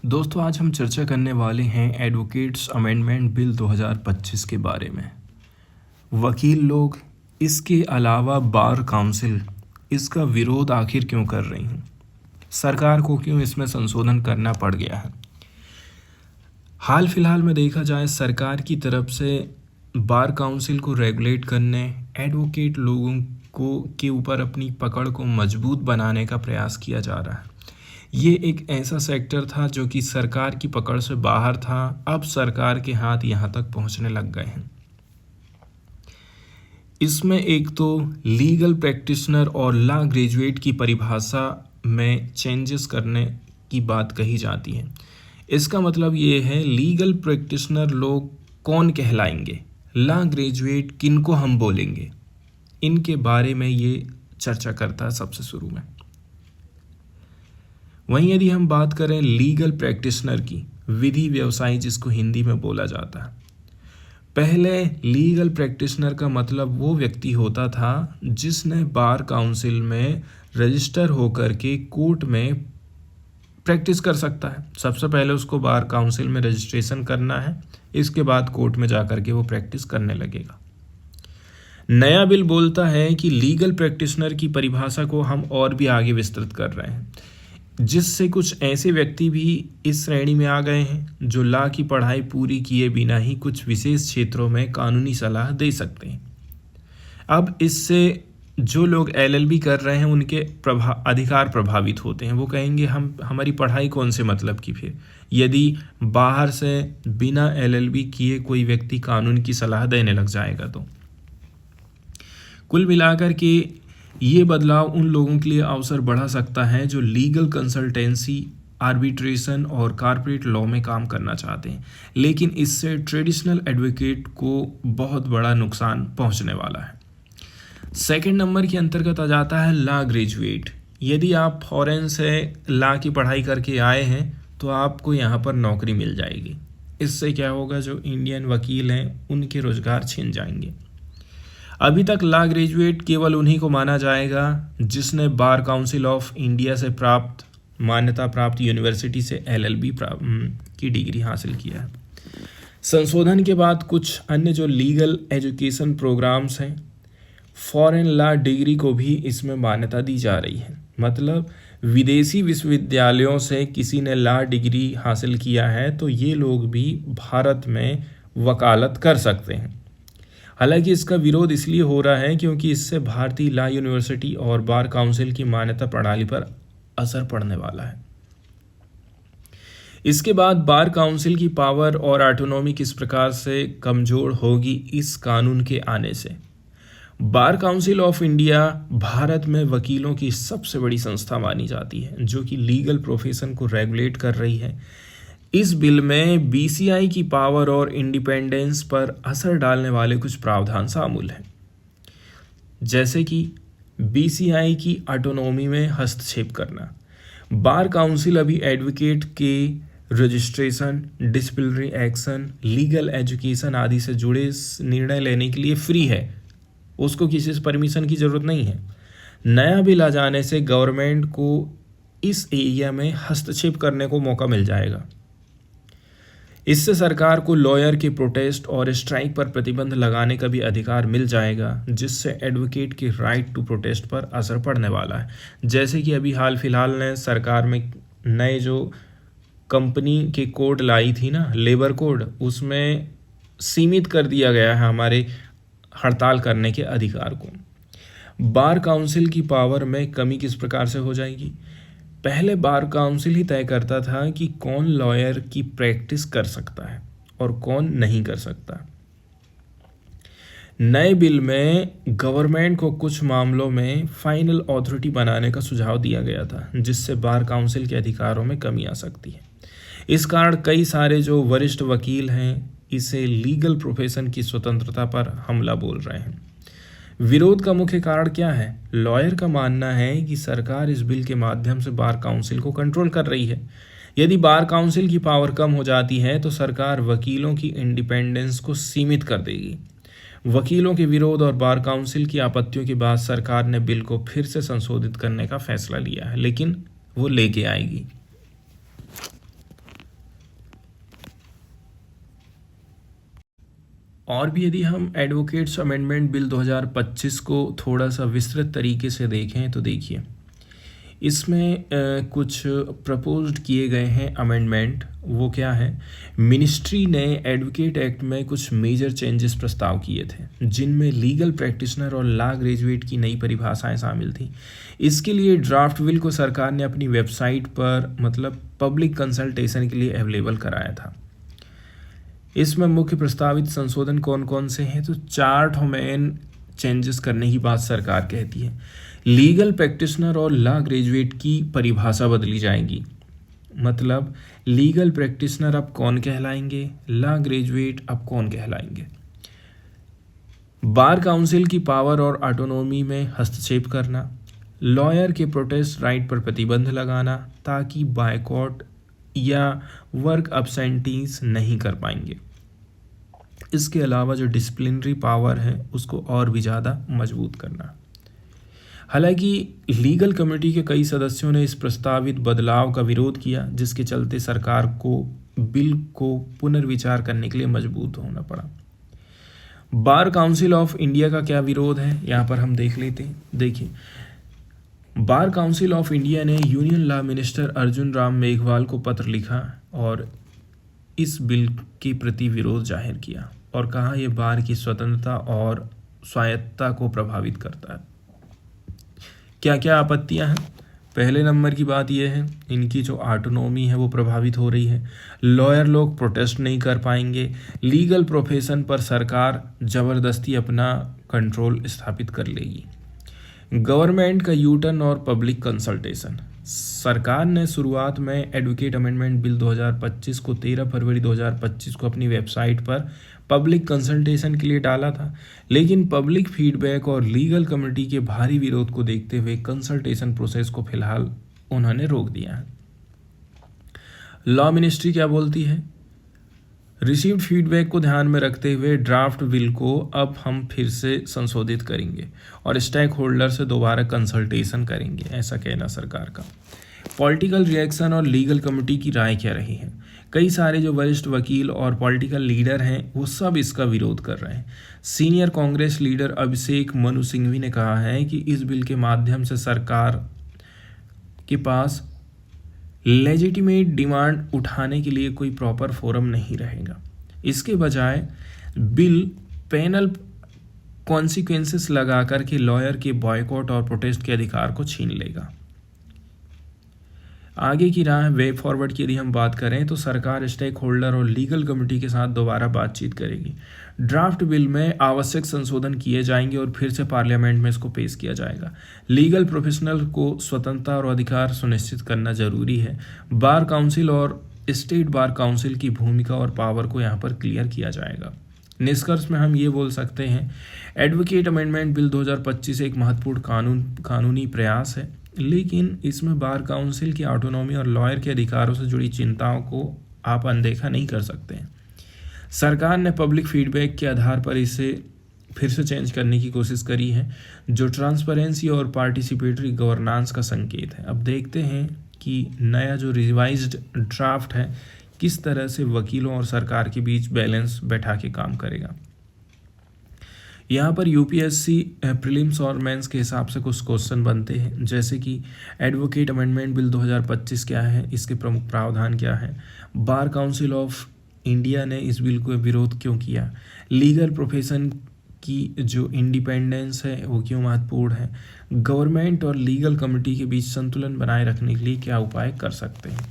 दोस्तों आज हम चर्चा करने वाले हैं एडवोकेट्स अमेंडमेंट बिल 2025 के बारे में। वकील लोग, इसके अलावा बार काउंसिल इसका विरोध आखिर क्यों कर रही हैं? सरकार को क्यों इसमें संशोधन करना पड़ गया है? हाल फिलहाल में देखा जाए सरकार की तरफ से बार काउंसिल को रेगुलेट करने, एडवोकेट लोगों को के ऊपर अपनी पकड़ को मजबूत बनाने का प्रयास किया जा रहा है। ये एक ऐसा सेक्टर था जो कि सरकार की पकड़ से बाहर था, अब सरकार के हाथ यहाँ तक पहुँचने लग गए हैं। इसमें एक तो लीगल प्रैक्टिशनर और लॉ ग्रेजुएट की परिभाषा में चेंजेस करने की बात कही जाती है। इसका मतलब ये है लीगल प्रैक्टिशनर लोग कौन कहलाएंगे, लॉ ग्रेजुएट किनको हम बोलेंगे, इनके बारे में ये चर्चा करता है सबसे शुरू में। वहीं यदि हम बात करें लीगल प्रैक्टिशनर की, विधि व्यवसायी जिसको हिंदी में बोला जाता है, पहले लीगल प्रैक्टिशनर का मतलब वो व्यक्ति होता था जिसने बार काउंसिल में रजिस्टर होकर के कोर्ट में प्रैक्टिस कर सकता है। सबसे पहले उसको बार काउंसिल में रजिस्ट्रेशन करना है, इसके बाद कोर्ट में जाकर के वो प्रैक्टिस करने लगेगा। नया बिल बोलता है कि लीगल प्रैक्टिशनर की परिभाषा को हम और भी आगे विस्तृत कर रहे हैं, जिससे कुछ ऐसे व्यक्ति भी इस श्रेणी में आ गए हैं जो लॉ की पढ़ाई पूरी किए बिना ही कुछ विशेष क्षेत्रों में कानूनी सलाह दे सकते हैं। अब इससे जो लोग एलएलबी कर रहे हैं उनके अधिकार प्रभावित होते हैं। वो कहेंगे हमारी पढ़ाई कौन से मतलब की, फिर यदि बाहर से बिना एलएलबी किए कोई व्यक्ति कानून की सलाह देने लग जाएगा। तो कुल मिलाकर के ये बदलाव उन लोगों के लिए अवसर बढ़ा सकता है जो लीगल कंसल्टेंसी, आर्बिट्रेशन और कॉर्पोरेट लॉ में काम करना चाहते हैं, लेकिन इससे ट्रेडिशनल एडवोकेट को बहुत बड़ा नुकसान पहुंचने वाला है। सेकंड नंबर के अंतर्गत आ जाता है लॉ ग्रेजुएट। यदि आप फॉरेन से लॉ की पढ़ाई करके आए हैं तो आपको यहाँ पर नौकरी मिल जाएगी। इससे क्या होगा, जो इंडियन वकील हैं उनके रोजगार छिन जाएंगे। अभी तक लॉ ग्रेजुएट केवल उन्हीं को माना जाएगा जिसने बार काउंसिल ऑफ इंडिया से मान्यता प्राप्त यूनिवर्सिटी से एलएलबी की डिग्री हासिल किया है। संशोधन के बाद कुछ अन्य जो लीगल एजुकेशन प्रोग्राम्स हैं, फॉरेन लॉ डिग्री को भी इसमें मान्यता दी जा रही है। मतलब विदेशी विश्वविद्यालयों से किसी ने लॉ डिग्री हासिल किया है तो ये लोग भी भारत में वकालत कर सकते हैं। हालांकि इसका विरोध इसलिए हो रहा है क्योंकि इससे भारतीय लॉ यूनिवर्सिटी और बार काउंसिल की मान्यता प्रणाली पर असर पड़ने वाला है। इसके बाद बार काउंसिल की पावर और ऑटोनॉमी किस प्रकार से कमजोर होगी इस कानून के आने से। Bar council of India Bharat में वकीलों की सबसे बड़ी संस्था मानी जाती है जो कि लीगल प्रोफेशन को रेगुलेट कर रही है। इस बिल में बीसीआई की पावर और इंडिपेंडेंस पर असर डालने वाले कुछ प्रावधान शामिल हैं, जैसे कि बीसीआई की ऑटोनॉमी में हस्तक्षेप करना। बार काउंसिल अभी एडवोकेट के registration, disciplinary action, legal education आदि से जुड़े निर्णय लेने के लिए फ्री है, उसको किसी से परमिशन की ज़रूरत नहीं है। नया बिल आ जाने से गवर्नमेंट को इस एरिया में हस्तक्षेप करने को मौका मिल जाएगा। इससे सरकार को लॉयर के प्रोटेस्ट और स्ट्राइक पर प्रतिबंध लगाने का भी अधिकार मिल जाएगा, जिससे एडवोकेट के राइट टू प्रोटेस्ट पर असर पड़ने वाला है। जैसे कि अभी हाल फिलहाल ने सरकार में नए जो कंपनी के कोड लाई थी ना, लेबर कोड, उसमें सीमित कर दिया गया है हमारे हड़ताल करने के अधिकार को। बार काउंसिल की पावर में कमी किस प्रकार से हो जाएगी? पहले बार काउंसिल ही तय करता था कि कौन लॉयर की प्रैक्टिस कर सकता है और कौन नहीं कर सकता। नए बिल में गवर्नमेंट को कुछ मामलों में फाइनल अथॉरिटी बनाने का सुझाव दिया गया था, जिससे बार काउंसिल के अधिकारों में कमी आ सकती है। इस कारण कई सारे जो वरिष्ठ वकील हैं इसे लीगल प्रोफेशन की स्वतंत्रता पर हमला बोल रहे हैं। विरोध का मुख्य कारण क्या है? लॉयर का मानना है कि सरकार इस बिल के माध्यम से बार काउंसिल को कंट्रोल कर रही है। यदि बार काउंसिल की पावर कम हो जाती है तो सरकार वकीलों की इंडिपेंडेंस को सीमित कर देगी। वकीलों के विरोध और बार काउंसिल की आपत्तियों के बाद सरकार ने बिल को फिर से संशोधित करने का फैसला लिया है, लेकिन वो लेके आएगी। और भी यदि हम एडवोकेट्स अमेंडमेंट बिल 2025 को थोड़ा सा विस्तृत तरीके से देखें तो देखिए, इसमें कुछ प्रपोज्ड किए गए हैं अमेंडमेंट। वो क्या है, मिनिस्ट्री ने एडवोकेट एक्ट में कुछ मेजर चेंजेस प्रस्ताव किए थे, जिनमें लीगल प्रैक्टिशनर और लॉ ग्रेजुएट की नई परिभाषाएं शामिल थी। इसके लिए ड्राफ्ट बिल को सरकार ने अपनी वेबसाइट पर मतलब पब्लिक कंसल्टेशन के लिए अवेलेबल कराया था। इसमें मुख्य प्रस्तावित संशोधन कौन कौन से हैं, तो 4 मेन चेंजेस करने की बात सरकार कहती है। लीगल प्रैक्टिशनर और लॉ ग्रेजुएट की परिभाषा बदली जाएगी, मतलब लीगल प्रैक्टिशनर अब कौन कहलाएंगे, लॉ ग्रेजुएट अब कौन कहलाएंगे। बार काउंसिल की पावर और ऑटोनॉमी में हस्तक्षेप करना, लॉयर के प्रोटेस्ट राइट पर प्रतिबंध लगाना ताकि बायकॉट या वर्क अब्सेंटीज नहीं कर पाएंगे। इसके अलावा जो डिसिप्लिनरी पावर है उसको और भी ज़्यादा मजबूत करना। हालांकि लीगल कमेटी के कई सदस्यों ने इस प्रस्तावित बदलाव का विरोध किया, जिसके चलते सरकार को बिल को पुनर्विचार करने के लिए मजबूर होना पड़ा। बार काउंसिल ऑफ इंडिया का क्या विरोध है, यहाँ पर हम देख लेते हैं। देखिए, बार काउंसिल ऑफ इंडिया ने union law minister Arjun Ram Meghwal को पत्र लिखा और इस बिल के प्रति विरोध जाहिर किया और कहा यह बार की स्वतंत्रता और स्वायत्तता को प्रभावित करता है। क्या क्या आपत्तियां हैं, पहले नंबर की बात यह है, इनकी जो ऑटोनॉमी है वो प्रभावित हो रही है। लॉयर लोग प्रोटेस्ट नहीं कर पाएंगे। लीगल प्रोफेशन पर सरकार ज़बरदस्ती अपना कंट्रोल स्थापित कर लेगी। गवर्नमेंट का यूटर्न और पब्लिक कंसल्टेशन, सरकार ने शुरुआत में एडवोकेट अमेंडमेंट बिल 2025 को 13 फरवरी 2025 को अपनी वेबसाइट पर पब्लिक कंसल्टेशन के लिए डाला था, लेकिन पब्लिक फीडबैक और लीगल कमेटी के भारी विरोध को देखते हुए कंसल्टेशन प्रोसेस को फिलहाल उन्होंने रोक दिया है। लॉ मिनिस्ट्री क्या बोलती है, रिसीव्ड फीडबैक को ध्यान में रखते हुए ड्राफ्ट बिल को अब हम फिर से संशोधित करेंगे और स्टेक होल्डर से दोबारा कंसल्टेशन करेंगे, ऐसा कहना सरकार का। पॉलिटिकल रिएक्शन और लीगल कमेटी की राय क्या रही है, कई सारे जो वरिष्ठ वकील और पॉलिटिकल लीडर हैं वो सब इसका विरोध कर रहे हैं। सीनियर कांग्रेस लीडर अभिषेक मनु सिंघवी ने कहा है कि इस बिल के माध्यम से सरकार के पास लेजिटिमेट डिमांड उठाने के लिए कोई प्रॉपर फोरम नहीं रहेगा। इसके बजाय बिल पेनल कॉन्सिक्वेंसेस लगा करके लॉयर के बॉयकॉट और प्रोटेस्ट के अधिकार को छीन लेगा। आगे की राह वे फॉरवर्ड की यदि हम बात करें तो सरकार स्टेक होल्डर और लीगल कमेटी के साथ दोबारा बातचीत करेगी। ड्राफ्ट बिल में आवश्यक संशोधन किए जाएंगे और फिर से पार्लियामेंट में इसको पेश किया जाएगा। लीगल प्रोफेशनल को स्वतंत्रता और अधिकार सुनिश्चित करना जरूरी है। बार काउंसिल और स्टेट बार काउंसिल की भूमिका और पावर को यहाँ पर क्लियर किया जाएगा। निष्कर्ष में हम ये बोल सकते हैं, एडवोकेट अमेंडमेंट बिल 2025 एक महत्वपूर्ण कानूनी प्रयास है, लेकिन इसमें बार काउंसिल की ऑटोनॉमी और लॉयर के अधिकारों से जुड़ी चिंताओं को आप अनदेखा नहीं कर सकते हैं। सरकार ने पब्लिक फीडबैक के आधार पर इसे फिर से चेंज करने की कोशिश करी है, जो ट्रांसपेरेंसी और पार्टिसिपेटरी गवर्नेंस का संकेत है। अब देखते हैं कि नया जो रिवाइज्ड ड्राफ्ट है किस तरह से वकीलों और सरकार के बीच बैलेंस बैठा के काम करेगा। यहाँ पर यूपीएससी प्रीलिम्स और मेंस के हिसाब से कुछ क्वेश्चन बनते हैं, जैसे कि एडवोकेट अमेंडमेंट बिल 2025 क्या है, इसके प्रमुख प्रावधान क्या है, बार काउंसिल ऑफ इंडिया ने इस बिल को विरोध क्यों किया, लीगल प्रोफेशन की जो इंडिपेंडेंस है वो क्यों महत्वपूर्ण है, गवर्नमेंट और लीगल कमेटी के बीच संतुलन बनाए रखने के लिए क्या उपाय कर सकते हैं।